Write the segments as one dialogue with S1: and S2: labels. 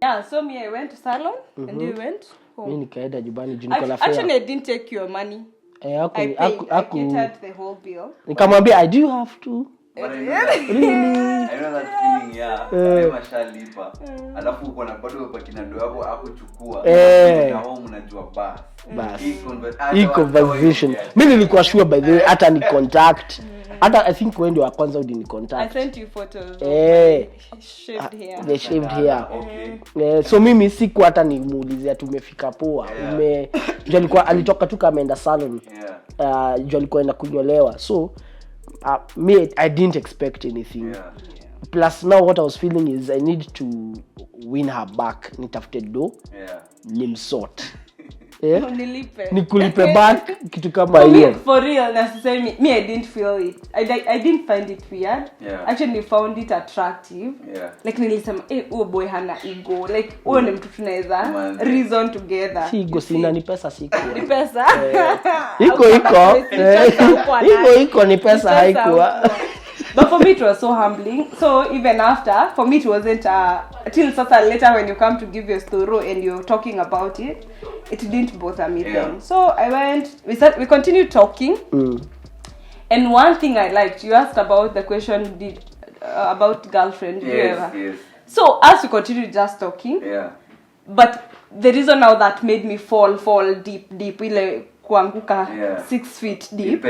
S1: Yeah, so me I went to salon and you went home.
S2: Mimi nikaenda nyumbani juu niko na
S1: fare. Actually I didn't take your money. I catered the whole bill.
S2: Nikamwambia I do have to.
S3: Really? I know that feeling, yeah. Kama shalipa. Alafu uko na bado kwa kinado hapo hakuchukua. Na home unajua bas.
S2: Hii conversation. Mimi nilikuwa sure by the way hata ni contact. Hata I think wewe ndio wa kwanza udini contact.
S1: I sent you photos. The
S2: shaved hair. Okay. So mimi siku hata nimuulizia tumefika poa. Ndio alikuwa alitoka tu kama enda salon. Ndio alikuwa enda kunyolewa. So me I didn't expect anything. Plus now what I was feeling is I need to win her back. Nitafute do. Nimsort. Nikulipe back kitu kama hiyo.
S1: For real, necessarily me I didn't feel it. I didn't find it weird. Actually found it attractive. Like nilisema huyo boy hana ego. Like huyo ni mtu tunaweza reason together.
S2: Si ego sina ni pesa siku.
S1: Ni pesa.
S2: Iko ni pesa haikuwa.
S1: But for me it was so humbling. So even after, for me it wasn't till sasa later when you come to give your story and you're talking about it, it didn't bother me then. So I went, we continued talking. And one thing I liked, you asked about the question about girlfriend.
S3: Yes.
S1: So as we continued just talking, but the reason now that made me fall deep, ile kuanguka 6 feet deep.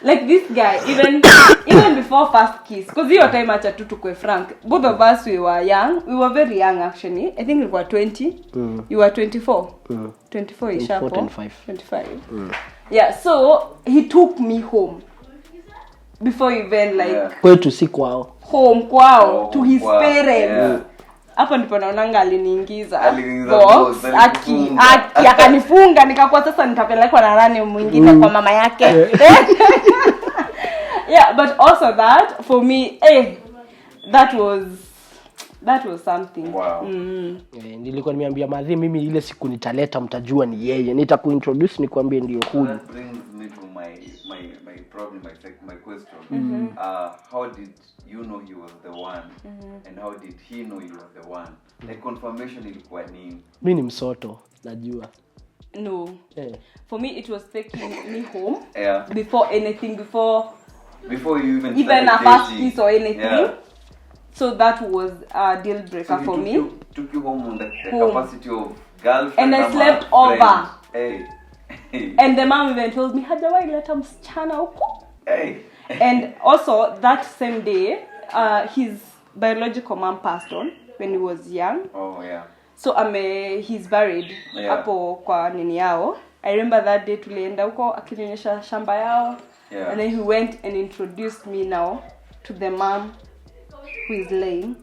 S1: Like this guy, even before first kiss, because your time acha tu tukwe frank, both of us we were very young actually. I think we were 20. You were 24. 24 ish hapo. 25. Yeah, so he took me home before even like
S2: kwetu si kwao.
S1: Home kwao to his parents. Hapo ndipo naonanga aliniingiza box akanifunga nikakuwa sasa nitapelekwa na nani mwingine kwa mama yake. Yeah, but also that for me that was something.
S3: Wow.
S2: Nilikuwa nimeambia madhi mimi ile siku nitaleta mtajua ni yeye. Nitakuintroduce nikwambie ndio huyu.
S3: That brings me to my problem, my question. How did you know he was the one? And how did he know you were the one? Like confirmation ilikuwa nini?
S2: Mimi ni msoto, najua.
S1: No. For me it was taking me home before anything, before you even a first kiss or anything. So that was a deal breaker for me.
S3: Took you home on the capacity of girlfriend.
S1: And I slept over. And the mom even told me, hajawahi leta msichana huko. And also that same day, his biological mom passed on when he was young.
S3: Oh yeah.
S1: So he's buried hapo kwa nini yao. I remember that day tulienda huko akinionyesha shamba yao. And then he went and introduced me now to the mom who is laying.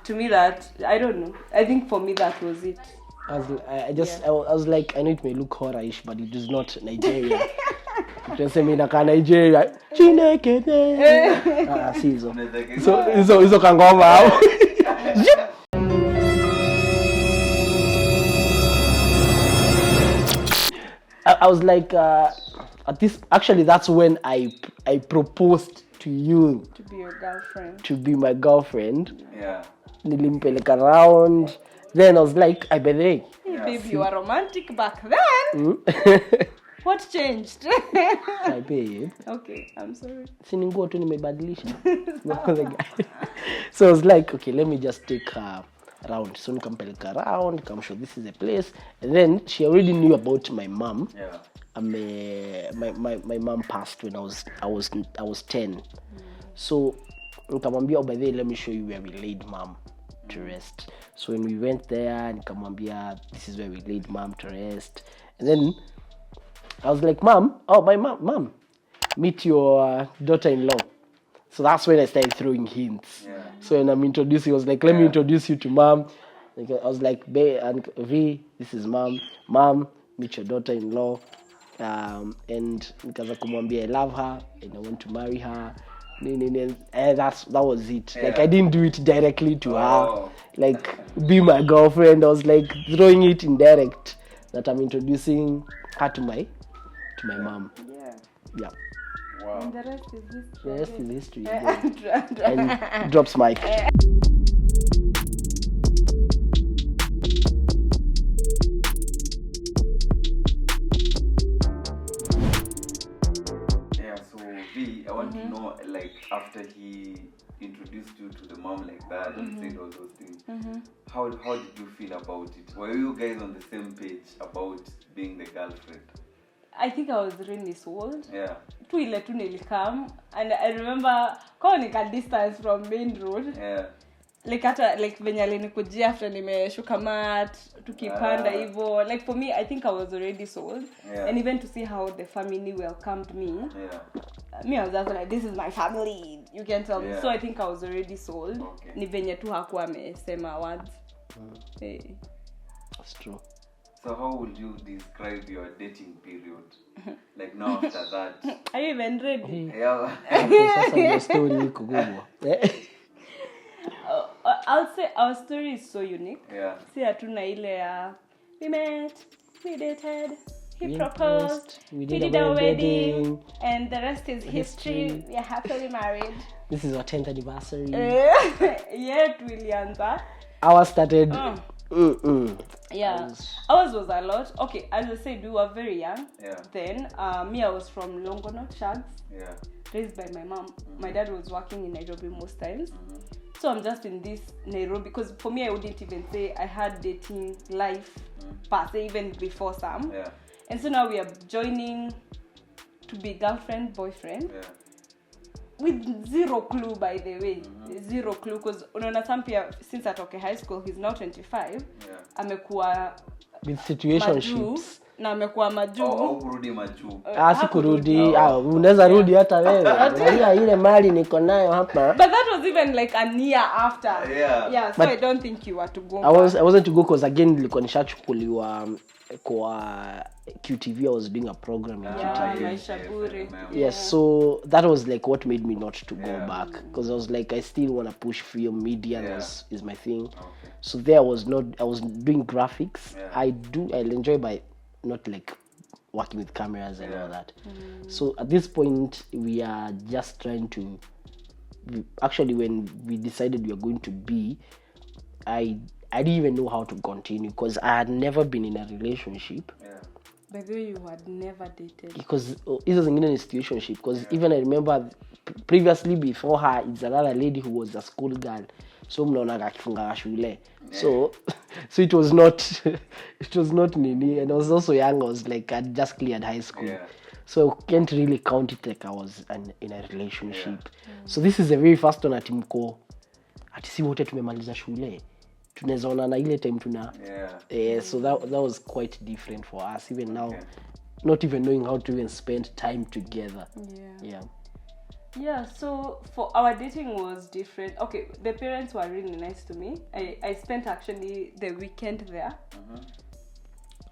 S1: To me that, I don't know. I think for me that was it.
S2: I was like, I know it may look horror-ish, but it is not Nigeria. Just say me naka Nigeria. Chinekene. Sizo. So hizo kangoma hao. I was like at this actually that's when I proposed to you
S1: to be your girlfriend.
S2: To be my girlfriend. Nilimpeleka around. Then I was like, I bet hey
S1: baby, you were romantic back then. What changed?
S2: I babe.
S1: Okay, I'm sorry.
S2: Sini nguo tu nimebadilisha. So I was like, okay, let me just take her around. So nikampeleka around, show this is a place. And then she already knew about my mom. My mom passed when I was 10. So nikamwambia by the way, let me show you where we laid mom to rest. So when we went there, nikamwambia this is where we laid mom to rest. And then I was like, mom, meet your daughter-in-law. So that's when I started throwing hints. So when I'm introducing, I was like, let me introduce you to mom. I was like, V, this is mom. Mom, meet your daughter-in-law. And nikaanza kumwambia I love her and I want to marry her. And that was it. Like I didn't do it directly to her. Like be my girlfriend. I was like throwing it indirect that I'm introducing her to my mom. Yeah.
S1: Wow. And the rest is history.
S2: And drops mic.
S3: like after he introduced you to the mom like that and said all those things, how did you feel about it? Were you guys on the same page about being the girlfriend?
S1: I think I was really sold.
S3: Yeah.
S1: Tu ile tu nilikam, and I remember kwa nika distance from main road.
S3: Yeah.
S1: Like hata like venye alinikujia after nimeshuka mat tukipanda hivyo, like for me I think I was already sold.
S3: Yeah.
S1: And even to see how the family welcomed me. Me, I was just like, this is my family, you can tell me. So I think I was already sold.
S3: Okay.
S1: Ni venye tu hakuwa amesema words. Hey.
S2: That's true.
S3: So how would you describe your dating period? Like now after that?
S1: Are you even ready?
S3: Yeah.
S2: Sasa ndio story iko kubwa.
S1: I'll say our story is so unique.
S3: Yeah.
S1: Si hatuna ile ya we met, we dated, he proposed, we did our wedding, and the rest is history. We are happily married.
S2: This is our 10th anniversary.
S1: Yet Willianza.
S2: Ours started.
S1: Yeah, ours was a lot. Okay, as I said, we were very young.
S3: Yeah.
S1: Then me, I was from Longonot, Shags.
S3: Yeah.
S1: Raised by my mom. My dad was working in Nairobi most times. So I'm just in this Nairobi, because for me I wouldn't even say I had dating life per se, even before Sam.
S3: Yeah.
S1: And so now we are joining to be girlfriend, boyfriend.
S3: Yeah.
S1: With zero clue, by the way. Zero clue, because unaona Sam pia since atoke high school, he's now 25.
S3: Yeah.
S1: Amekuwa
S2: With situationships.
S1: Na amekuwa majuu.
S3: Au kurudi majuu.
S2: Sikurudi. Unaweza rudi hata wewe. Angalia ile mali niko nayo hapa.
S1: But that was even like a year after.
S3: Yeah.
S1: So but I don't think you were to go.
S2: I wasn't to go because again nilikuwa nishachukuliwa kwa QTV. I was doing a program in QTV.
S1: Maisha bure.
S2: Yes, so that was like what made me not to go back, because I was like, I still want to push film media. Is my thing.
S3: Okay.
S2: So there I was doing graphics.
S3: Yeah.
S2: I'll enjoy by not like working with cameras and all that. So at this point we are just trying to actually, when we decided we were going to be, I didn't even know how to continue, because I had never been in a relationship.
S3: Yeah.
S1: By the way, you had never dated.
S2: Because hizo zingine ni situationship, because even I remember previously before her, it's another lady who was a school girl, so mnaonaga akifunga shule. So it was not nini, and I was also young. I was like, I just cleared high school. So I can't really count it like I was in a relationship. So this is the very first one ati mko ati si wote tumemaliza shule, tunaweza onana ile time tuna. So that was quite different for us, even now, not even knowing how to even spend time together.
S1: So for our dating was different. Okay, the parents were really nice to me. I spent actually the weekend there.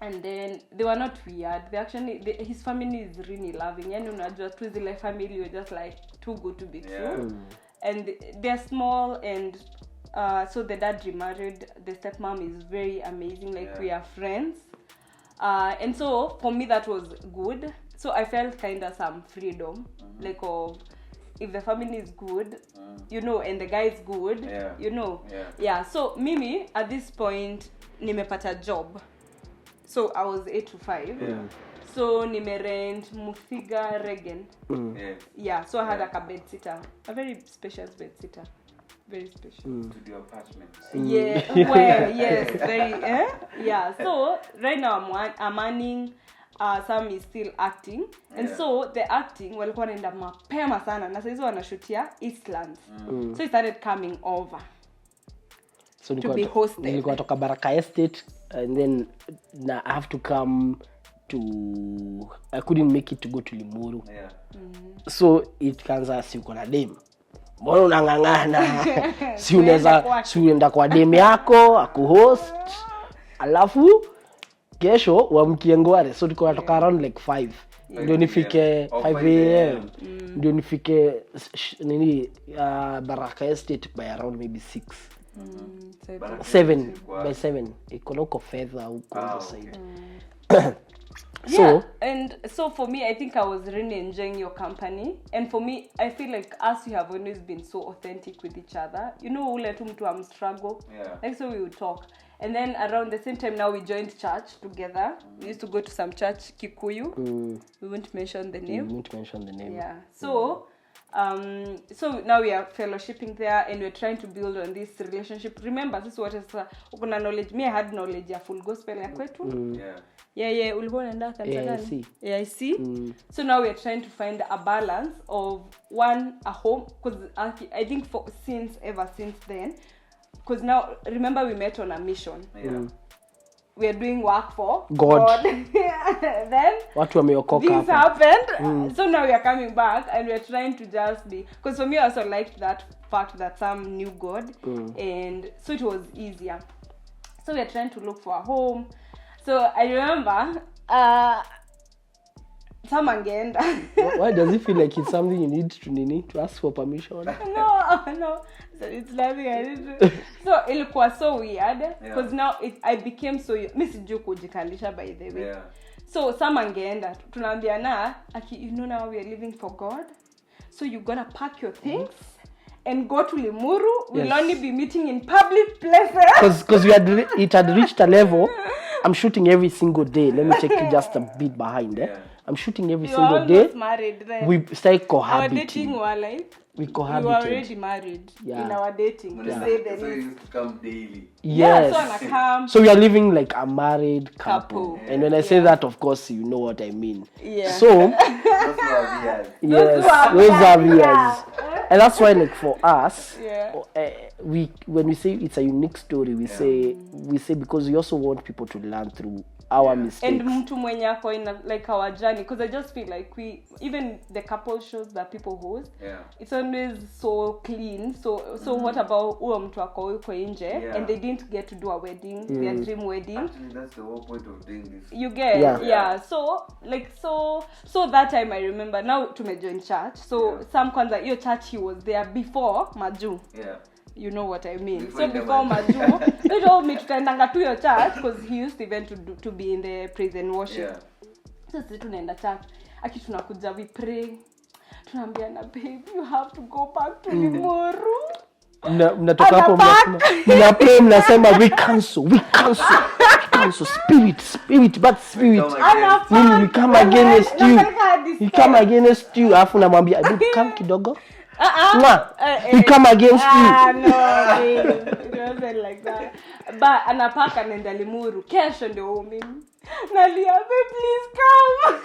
S1: And then they were not weird. They actually, his family is really loving. Yani unajua tu zile family were just like too good to be true. And they're small, and so the dad remarried. The stepmom is very amazing. Like we are friends. And so for me that was good. So I felt kind of some freedom, like of if the family is good, and the guy is good, So mimi at this point nimepata job. So I was 8 to 5. So nimerent Mufiga Regen. So I had like a bed sitter, a very spacious bed sitter, very special.
S3: To the apartment.
S1: Yes, very. So right now I'm earning. Sam is still acting, and so the acting walikuwa naenda mapema sana, na sasa wanashutia Eastlands. So he started coming over.
S2: So
S1: to be hosted.
S2: Nilikuwa toka Baraka Estate, and then I have to come to, I couldn't make it to go to Limuru. So it kanza si uko na dem, mbona unangangana? Si unaenda kwa dem yako akuhost, alafu kesho uamkie Ngware. So tulikuwa toka around like 5 ndio nifike 5 am ndio nifike Baraka Estate by around maybe 6. 7 by 7 iko uko fedha huko on the side.
S1: And so for me, I think I was really enjoying your company, and for me, I feel like us, we have always been so authentic with each other. Ule tu mtu struggle, like so we would talk. And then around the same time now we joined church together. We used to go to some church, Kikuyu. We won't mention the name.
S2: Yeah.
S1: So So now we are fellowshipping there and we're trying to build on this relationship. Remember, this is what is ukuna knowledge. Me, I had knowledge ya full gospel ya kwetu. Yeah, ulikuwa unaenda kanisa gani? I see. So now we're trying to find a balance of a home, because I think ever since then, because now remember we met on a mission. We are doing work for God. Then
S2: watu wameokoka
S1: this happened. So now we are coming back and we are trying to just be, because for me I also liked that fact that some knew God, and so it was easier. So we are trying to look for a home. So I remember some again.
S2: Why does it feel like it's something you need to ask for permission?
S1: No. So it's nothing I need to. So it was so weird because now I became so msijui kujikalisha, by the way. So some angeenda tunaambia na you know now we are living for God, so you gonna pack your things and go to Limuru. We'll only be meeting in public places
S2: because it had reached a level. I'm shooting every single day. Let me take you just a bit behind there. I'm shooting every single day.
S1: Married, then.
S2: We started cohabiting.
S1: Our dating were like,
S2: we cohabited.
S1: We were already married in our dating. To say the
S3: so you used to come daily.
S2: Yes. So we are living like a married couple. And when I say that, of course, you know what I mean. So
S3: those are
S2: those are years. And that's why, like, for us, when we say it's a unique story, we say because we also want people to learn through our mistakes.
S1: And mtu mwenye ako in like our journey, because I just feel like even the couple shows that people host, it's always so clean. So what about huyo mtu ako yuko nje and they didn't get to do a wedding, their dream wedding?
S3: Actually, that's the whole point of doing this.
S1: You get so that time I remember, now tumejoin church. So some kwanza hiyo church he was there before Maju. You know what I mean. Before Maju, he told me to tutaendanga to your church because he used even to be in the praise and worship. So sisi tunaenda church. Aki tunakuja we pray. Tunaambia na babe, you have to go back to Limuru.
S2: Mnatoka hapo mnasema we cancel spirit bad spirit. We come against you. Afu namwambia come kidogo. We come against you.
S1: No, it wasn't like that. But anapaka nenda Limuru. Kesho ndio mimi. Nalia, please come.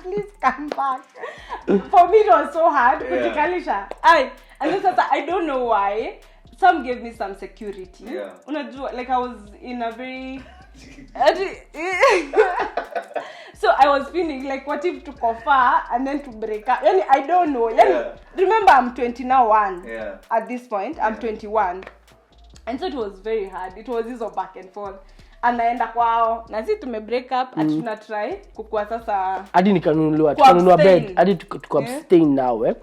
S1: Please come back. For me it was so hard kujikalisha. I don't know why. Some gave me some security. Unajua, like I was in a very so I was feeling like what if to far and then to break up. I don't know. Remember I'm 21 at this point. I'm 21. And so it was very hard. It was this back and forth. Anaenda kwao na sisi tume break up ati tuna try kukua sasa
S2: hadi tukanunua bed hadi abstain now.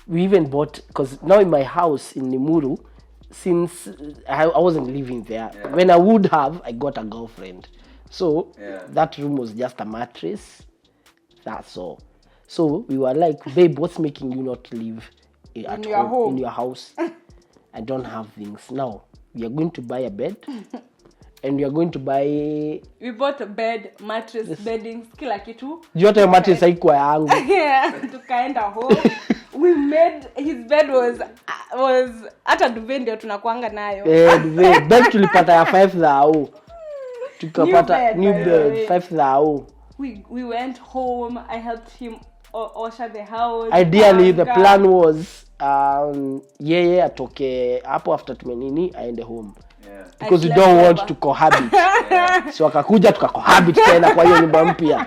S2: We even bought, because now in my house in Limuru, since I wasn't living there, when I would have, I got a girlfriend. So that room was just a mattress. That's all. So we were like, babe, what's making you not live at home in your house? I don't have things. Now we are going to buy a bed. And we are going to buy.
S1: We bought a bed, mattress, bedding, kila kitu.
S2: Yote ya mattress haikuwa yangu.
S1: Tukaenda home. We made his bed was hata duvet ndio tunakuanga nayo.
S2: Duvet. Bed tulipata ya 5,000. Tukapata new bed 5,000.
S1: We went home. I helped him usher the house.
S2: Ideally the plan was atoke hapo after tumenini aende home. Because we don't want to cohabit. So akakuja tukacohabit tena kwa hiyo nyumba mpya.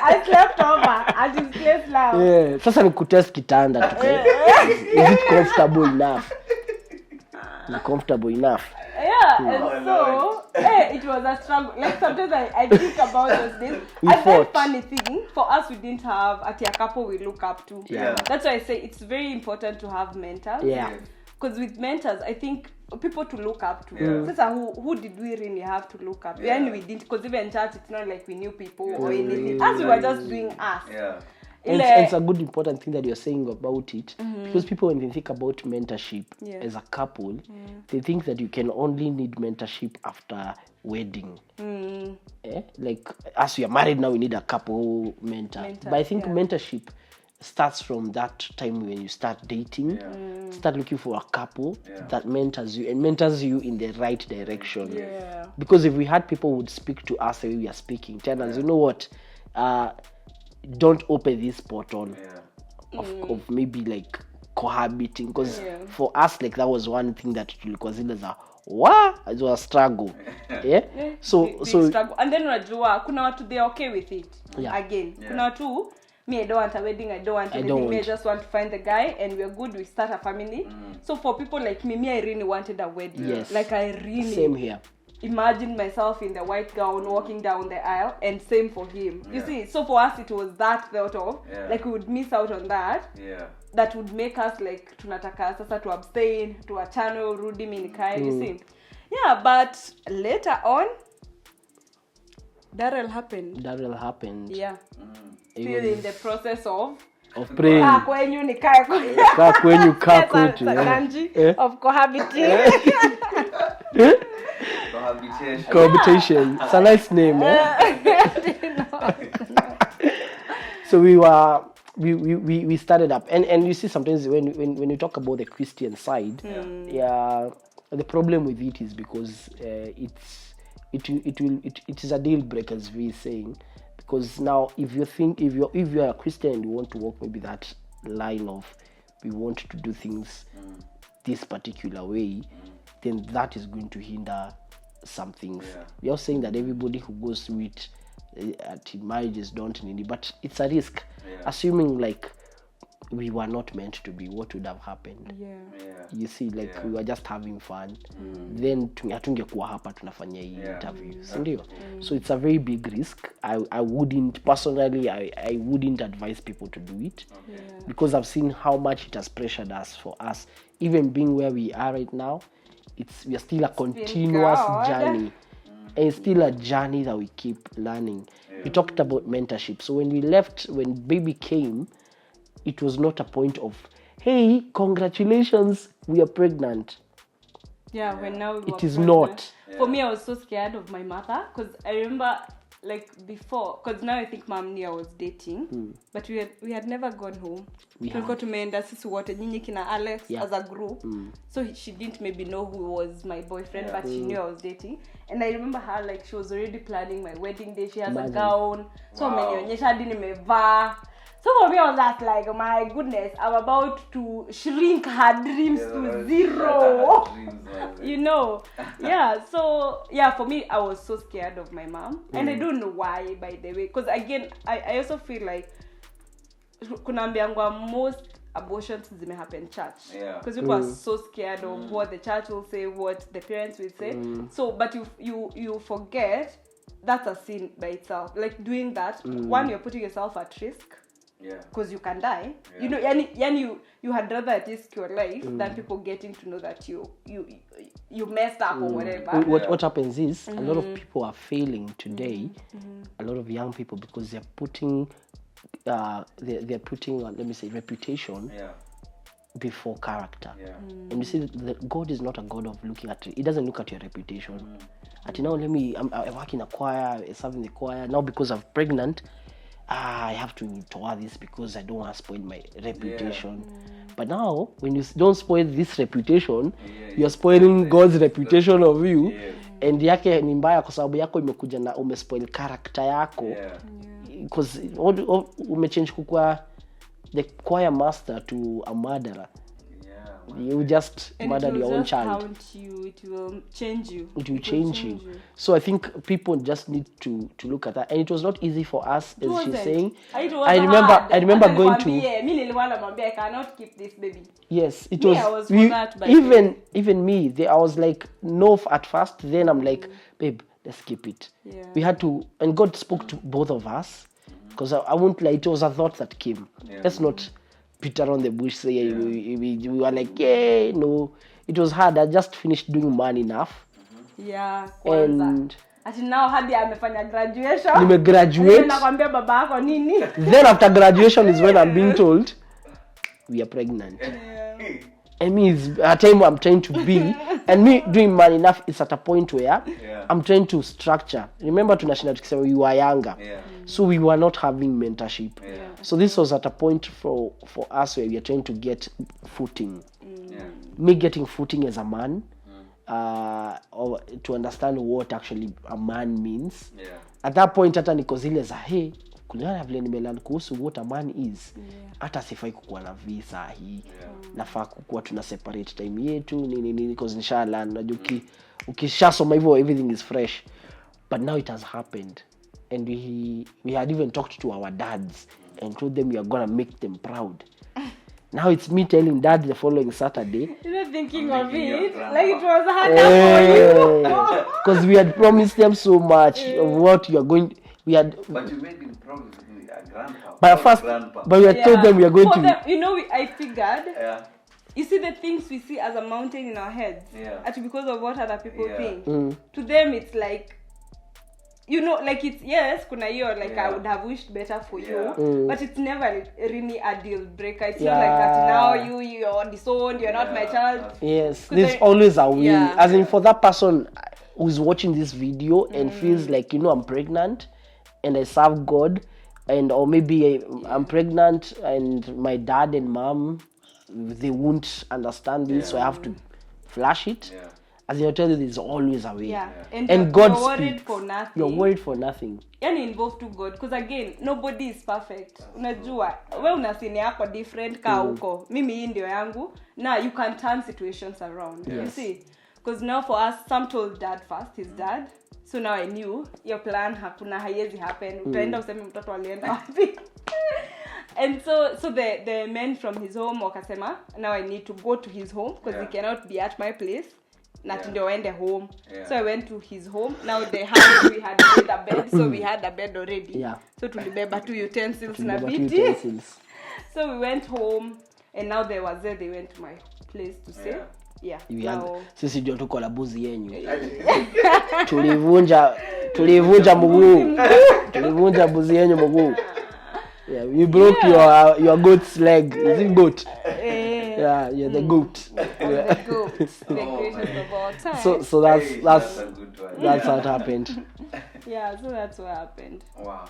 S1: I slept over at his place now.
S2: Sasa ni kutest kitanda tuka. Is it comfortable enough? Is it comfortable enough?
S1: And so it was a struggle. Like sometimes I think about those days. And the funny thing, for us we didn't have a couple we look up to. That's why I say it's very important to have mentors. Because with mentors, I think people to look up to. Who did we really have to look up? And we didn't, because even in church, it's not like we knew people or anything. As we were just doing us.
S2: And it's a good important thing that you're saying about it, because people, when they think about mentorship as a couple, they think that you can only need mentorship after wedding. Like as we are married now, we need a couple mentor. But I think mentorship starts from that time when you start dating. Start looking for a couple that mentors you in the right direction. Because if we had people who would speak to us the way we are speaking, tell us, you know what, don't open this portal of maybe like cohabiting, because for us, like, that was one thing that was in as a it was a struggle. So
S1: struggle. And then unajua kuna watu they are okay with it. Again, kuna watu, me, I don't want a wedding, I don't want anything. Me, I just want to find the guy and we're good, we start a family. So for people like me, I really wanted a wedding. Like, I really
S2: same here.
S1: Imagine myself in the white gown walking down the aisle, and same for him. You see, so for us it was that thought of like we would miss out on that. That would make us like tunataka sasa to abstain, to a channel rudi minikai. You see, but later on Daryl happened. Yeah. Still in the process of
S2: praying.
S1: Kwenyu nikae
S2: kwenyu kakuti
S1: of cohabiting.
S2: Cohabitation. It's a nice name. So we started up, and you see sometimes when you talk about the Christian side, the problem with it is because it is a deal breaker, as we saying, because now if you're a Christian and you want to walk maybe that line of we want to do things this particular way, then that is going to hinder some things. We are saying that everybody who goes through it at marriages don't need it, but it's a risk. Assuming like we were not meant to be, what would have happened? You see, like we were just having fun, then hatungekuwa hapa tunafanya hii interview, ndio? So it's a very big risk. I wouldn't personally, I wouldn't advise people to do it, because I've seen how much it has pressured us. For us, even being where we are right now, we are still a continuous journey. And it's still a journey that we keep learning. We talked about mentorship. So when we left, when baby came, it was not a point of, hey, congratulations, we are pregnant.
S1: When now we
S2: it is pregnant. Not.
S1: For me, I was so scared of my mother, because I remember, like, before, because now I think Mom knew I was dating, but we had never gone home. Tulikuwa tumeenda sisi wote, nyinyi kina Alex, as a group. So she didn't maybe know who was my boyfriend, but she knew I was dating. And I remember her, like, she was already planning my wedding day. She has a gown. So amenionyesha hadi nimevaa. So for me, I was just like, my goodness, I'm about to shrink her dreams to zero. You know? So, for me, I was so scared of my mom. And I don't know why, by the way. Because again, I also feel like kunaambiangwa most abortions may happen church. Because people are so scared of what the church will say, what the parents will say. So, but you forget that's a sin by itself. Like doing that, one, you're putting yourself at risk. Because you can die. You know, you had rather risk your life than people getting to know that you messed up or whatever.
S2: What happens is a lot of people are failing today. A lot of young people, because they're putting they're putting let me say reputation before character. And you see that God is not a God of looking at it. He doesn't look at your reputation. Now I work in a choir, serving the choir. Now because I'm pregnant, I have to tour this because I don't want to spoil my reputation. But now, when you don't spoil this reputation, you're spoiling God's reputation of you. And yake ni mbaya kwa sababu yako imekuja na umespoil character yako. Because umechange kukua the choir master to a murderer. You just murdered your own child.
S1: It will change you.
S2: It will change you. So I think people just need to look at that. And it was not easy for us, as she's saying. I remember going to.
S1: I cannot keep this baby.
S2: Yes, it was. Even me, I was like no at first. Then I'm like, babe, let's keep it. We had to, and God spoke to both of us, because I won't lie. It was a thought that came. Let's not beat around the bush, say we were like, no. It was hard. I just finished doing Man Enough. And
S1: ati now hadi amefanya graduation.
S2: Nimegraduate.
S1: Nakwambia baba yako nini?
S2: Then after graduation is when I'm being told we are pregnant. I mean, it's a time I'm trying to be, and me doing Man Enough is at a point where I'm trying to structure. Remember tunashinda tukisema you are younger. So we were not having mentorship.
S3: Yeah.
S2: So this was at a point for us where we are trying to get footing.
S3: Yeah.
S2: Me getting footing as a man, or to understand what actually a man means.
S3: Yeah.
S2: At that point hata niko zile za hey, kulingana vile nimelan kuhusu what a man is. Hata sifai kukuwa na visa hii. Nafaa kukuwa tuna separate time yetu nini because inshallah unajua ukishasoma hivyo everything is fresh. But now it has happened, and we had even talked to our dads and told them we are gonna make them proud. Now it's me telling dad the following Saturday.
S1: You're not thinking
S3: I'm
S1: of
S3: making your
S1: it
S3: grandma.
S1: like it was harder for you.
S2: Because we had promised them so much of what you are going. We had.
S3: But you made him promise with a grandpa.
S2: But first,
S3: grandpa.
S2: but we had told them we are going
S1: For
S2: to.
S1: them, you know, I figured.
S3: Yeah.
S1: You see the things we see as a mountain in our heads.
S3: Yeah.
S1: Actually, because of what other people
S3: Yeah.
S1: think.
S2: Mm.
S1: To them, it's like. You know, like it's yes, kuna hiyo like
S3: Yeah.
S1: I would have wished better for
S3: Yeah.
S1: you, but it's never really a deal breaker. It's
S2: Yeah.
S1: not like that. Now you're disowned. You're not my
S3: Yeah.
S1: child.
S2: Yes,
S1: 'Cause
S2: there's
S1: I-
S2: always a win.
S1: Yeah.
S2: As in, for that person who's watching this video and feels like, I'm pregnant and I serve God, and or maybe I'm pregnant and my dad and mom, they won't understand this, so I have to flash it.
S3: Yeah.
S2: As in, I tell you, there's always a way.
S1: Yeah.
S2: And God
S1: you're worried
S2: speaks.
S1: for nothing.
S2: You're worried for nothing.
S1: Yani involve to God, because again nobody is perfect. Unajua wewe una scene yako different ka huko, mimi hii ndio yangu. Now you can turn situations around. You see, because now for us, some told dad first, his dad, so now I knew your plan hakuna haiwezi happen. Utaenda useme mtoto alienda wapi. And so the men from his home wakasema, now I need to go to his home because he cannot be at my place. Ndio waende home. So I went to his home. Now we had made a bed, so we had a bed already.
S2: Yeah.
S1: So tulibeba two utensils na
S2: Tulibeba two
S1: viti.
S2: utensils.
S1: So we went home, and now they went to my place to stay. Yeah. Now,
S2: Sisi ndio tuko la buzi yenyu. Tulivunja mguu. Tulivunja buzi yenyu mguu. Yeah, we broke your goat's leg. Is it goat? Yeah, you're the goat.
S1: the goats, the greatest of all time.
S2: So
S3: Hey,
S2: that's
S3: a good one.
S2: how it happened.
S1: Yeah, so that's what happened.
S3: Wow.